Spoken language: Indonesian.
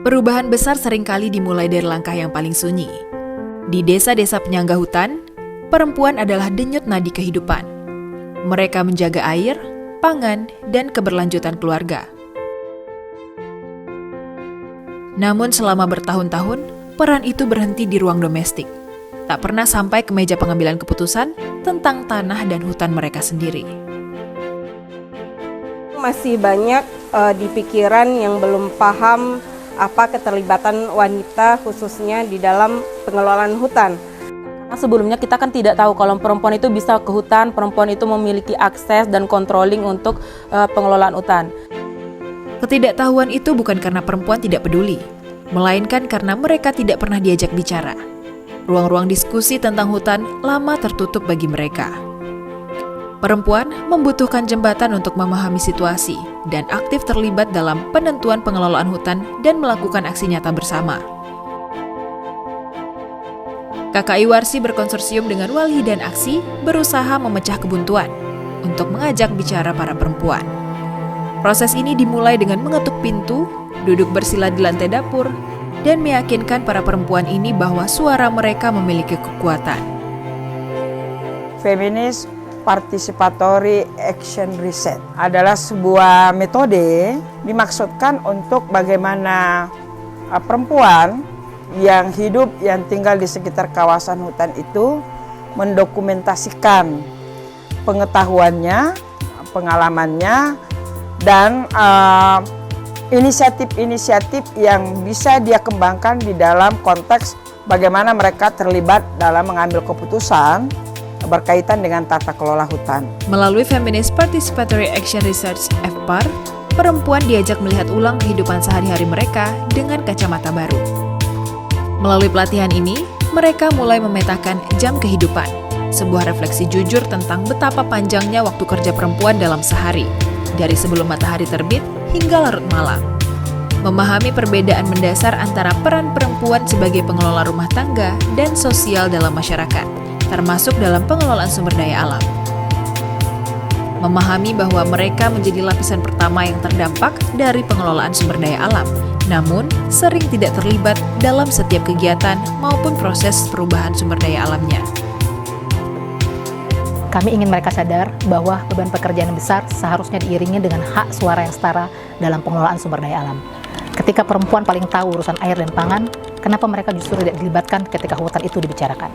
Perubahan besar seringkali dimulai dari langkah yang paling sunyi. Di desa-desa penyangga hutan, perempuan adalah denyut nadi kehidupan. Mereka menjaga air, pangan, dan keberlanjutan keluarga. Namun selama bertahun-tahun, peran itu berhenti di ruang domestik. Tak pernah sampai ke meja pengambilan keputusan tentang tanah dan hutan mereka sendiri. Masih banyak di pikiran yang belum paham apa keterlibatan wanita khususnya di dalam pengelolaan hutan. Karena sebelumnya kita kan tidak tahu kalau perempuan itu bisa ke hutan, perempuan itu memiliki akses dan controlling untuk pengelolaan hutan. Ketidaktahuan itu bukan karena perempuan tidak peduli, melainkan karena mereka tidak pernah diajak bicara. Ruang-ruang diskusi tentang hutan lama tertutup bagi mereka. Perempuan membutuhkan jembatan untuk memahami situasi dan aktif terlibat dalam penentuan pengelolaan hutan dan melakukan aksi nyata bersama. KKI Warsi berkonsorsium dengan Walhi dan Aksi berusaha memecah kebuntuan untuk mengajak bicara para perempuan. Proses ini dimulai dengan mengetuk pintu, duduk bersila di lantai dapur, dan meyakinkan para perempuan ini bahwa suara mereka memiliki kekuatan. Feminist Participatory Action Reset adalah sebuah metode dimaksudkan untuk bagaimana perempuan yang hidup, yang tinggal di sekitar kawasan hutan itu mendokumentasikan pengetahuannya, pengalamannya, dan inisiatif-inisiatif yang bisa dia kembangkan di dalam konteks bagaimana mereka terlibat dalam mengambil keputusan berkaitan dengan tata kelola hutan. Melalui Feminist Participatory Action Research (FPAR), perempuan diajak melihat ulang kehidupan sehari-hari mereka dengan kacamata baru. Melalui pelatihan ini, mereka mulai memetakan jam kehidupan, sebuah refleksi jujur tentang betapa panjangnya waktu kerja perempuan dalam sehari, dari sebelum matahari terbit hingga larut malam. Memahami perbedaan mendasar antara peran perempuan sebagai pengelola rumah tangga dan sosial dalam masyarakat, termasuk dalam pengelolaan sumber daya alam. Memahami bahwa mereka menjadi lapisan pertama yang terdampak dari pengelolaan sumber daya alam, namun sering tidak terlibat dalam setiap kegiatan maupun proses perubahan sumber daya alamnya. Kami ingin mereka sadar bahwa beban pekerjaan yang besar seharusnya diiringi dengan hak suara yang setara dalam pengelolaan sumber daya alam. Ketika perempuan paling tahu urusan air dan pangan, kenapa mereka justru tidak dilibatkan ketika hutan itu dibicarakan?